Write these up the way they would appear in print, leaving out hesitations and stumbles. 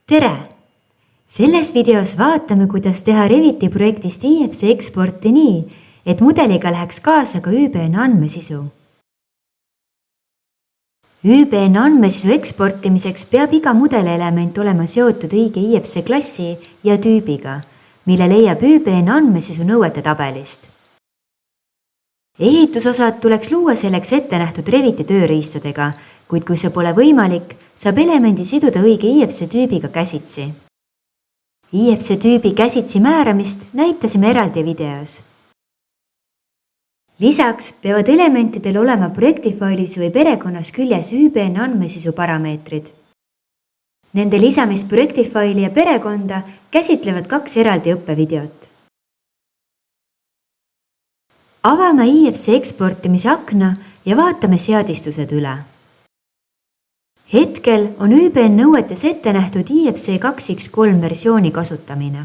Tere! Selles videos vaatame, kuidas teha Reviti projektist IFC eksporti nii, et mudeliga läheks kaasa ka ÜBN andmesisu. ÜBN andmesisu eksportimiseks peab iga mudelelement olema seotud õige IFC klassi ja tüübiga, mille leiab ÜBN andmesisu nõuete tabelist. Ehitusosad tuleks luua selleks ette nähtud Reviti tööriistadega, kuid kui see pole võimalik, saab elemendi siduda õige IFC tüübiga käsitsi. IFC tüübi käsitsi määramist näitasime eraldi videos. Lisaks peavad elementidel olema projektifailis või perekonnas küljes ÜBN andmesisu parameetrid. Nende lisamist projektifaili ja perekonda käsitlevad 2 eraldi õppevideot. Avame IFC eksportimise akna ja vaatame seadistused üle. Hetkel on ÜBN nõuetes ette nähtud IFC 2x3 versiooni kasutamine.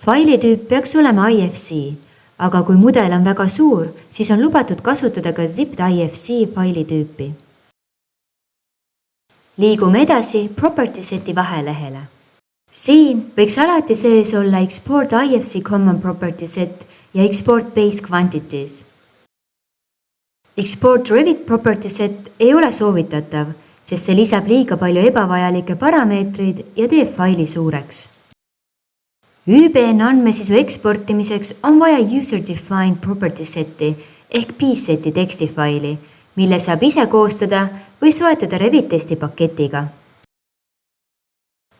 Failitüüp peaks olema IFC, aga kui mudel on väga suur, siis on lubatud kasutada ka zipped IFC failitüüpi. Liigume edasi Property Seti vahelehele. Siin võiks alati sees olla Export IFC Common Property Set ja Export Base Quantities. Export Revit Property Set ei ole soovitatav, sest see lisab liiga palju ebavajalikke parameetreid ja teeb faili suureks. ÜBN andmesisu eksportimiseks on vaja User Defined Property Seti ehk PSeti tekstifaili, mille saab ise koostada või soetada Revit testi paketiga.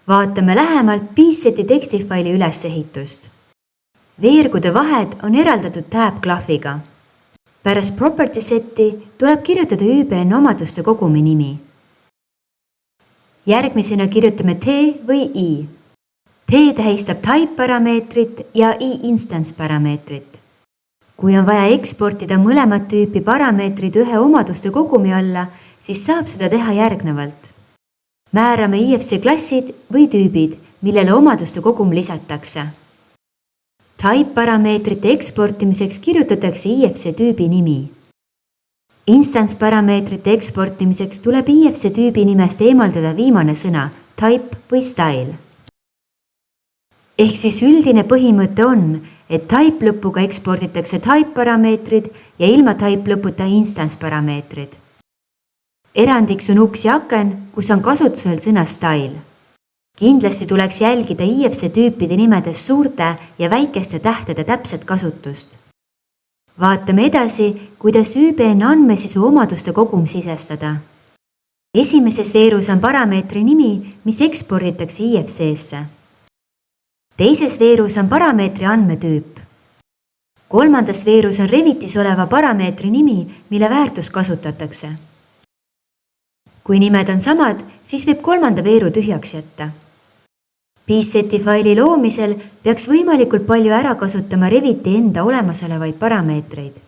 Vaatame lähemalt PSeti tekstifaili ülesehitust. Veergude vahed on eraldatud tab-klahviga. Pärast property seti tuleb kirjutada ÜBN omaduste kogumi nimi. Järgmisena kirjutame T või I. T tähistab type parameetrit ja I instance parameetrit. Kui on vaja eksportida mõlemat tüüpi parameetrid ühe omaduste kogumi alla, siis saab seda teha järgnevalt. Määrame IFC klassid või tüübid, millele omaduste kogum lisatakse. Type parameetrite eksportimiseks kirjutatakse IFC tüübi nimi. Instance parameetrite eksportimiseks tuleb IFC tüübi nimest eemaldada viimane sõna, type või style. Ehk siis üldine põhimõte on, et type lõpuga eksporditakse type parameetrid ja ilma type lõputa instance parameetrid. Erandiks on uks ja aken, kus on kasutusel sõna style. Kindlasti tuleks jälgida IFC tüüpide nimedes suurte ja väikeste tähtede täpset kasutust. Vaatame edasi, kuidas ÜBN andmesisu omaduste kogum sisestada. Esimeses veerus on parameetri nimi, mis eksporditakse IFC-sse. Teises veerus on parameetri andmetüüp. Kolmandas veerus on Revitis oleva parameetri nimi, mille väärtus kasutatakse. Kui nimed on samad, siis võib kolmanda veeru tühjaks jätta. PSeti faili loomisel peaks võimalikult palju ära kasutama Reviti enda olemasolevaid parameetreid.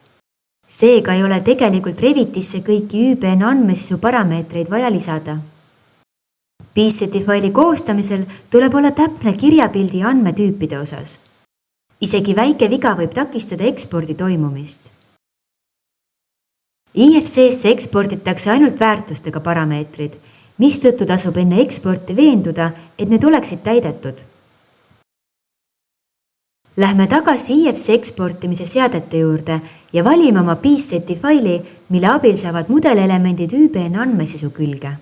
Seega ei ole tegelikult Revitisse kõiki ÜBN andmesisu parameetreid vaja lisada. PSeti faili koostamisel tuleb olla täpne kirjapildi andmetüüpide osas. Isegi väike viga võib takistada ekspordi toimumist. IFC-sse eksporditakse ainult väärtustega parameetrid, mistõttu tasub enne eksporti veenduda, et need oleksid täidetud. Lähme tagasi IFC eksportimise seadete juurde ja valime oma PSeti faili, mille abil saavad mudelelemendid ÜBN andmesisu külge.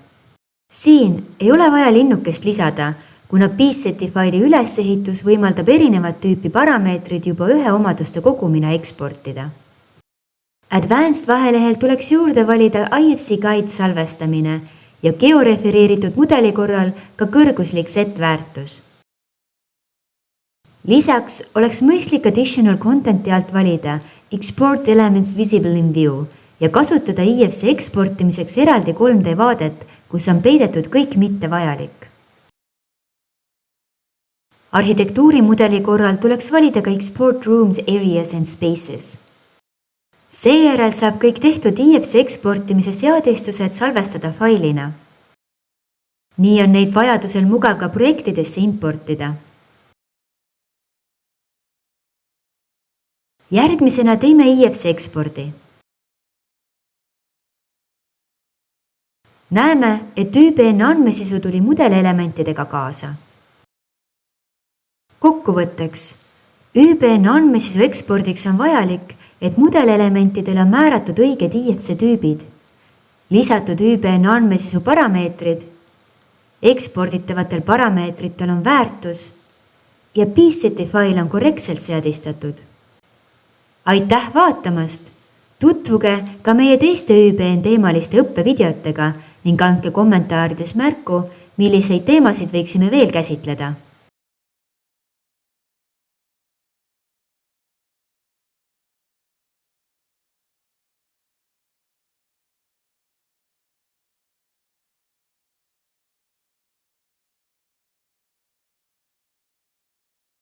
Siin ei ole vaja linnukest lisada, kuna PSeti faili ülesehitus võimaldab erinevat tüüpi parameetrid juba ühe omaduste kogumina eksportida. Advanced vahelehel tuleks juurde valida IFC Guide salvestamine ja georefereeritud mudeli korral ka kõrguslik set-väärtus. Lisaks oleks mõistlik additional contenti alt valida Export Elements Visible in View ja kasutada IFC eksportimiseks eraldi 3D vaadet, kus on peidetud kõik mitte vajalik. Arhitektuurimudeli korral tuleks valida ka Export Rooms, Areas and Spaces. Seejärel saab kõik tehtud IFC eksportimise seadistused salvestada failina. Nii on neid vajadusel mugav ka projektidesse importida. Järgmisena teeme IFC ekspordi. Näeme, et ÜBN andmesisu tuli mudelelementidega kaasa. Kokkuvõtteks, ÜBN andmesisu ekspordiks on vajalik, et mudelelementidele on määratud õiged IFC tüübid, lisatud ÜBN andmesisu parameetrid, eksporditavatel parameetritel on väärtus ja piece-seti fail on korrektselt seadistatud. Aitäh vaatamast! Tutvuge ka meie teiste ÜBN teemaliste õppevideotega ning andke kommentaarides märku, milliseid teemasid võiksime veel käsitleda.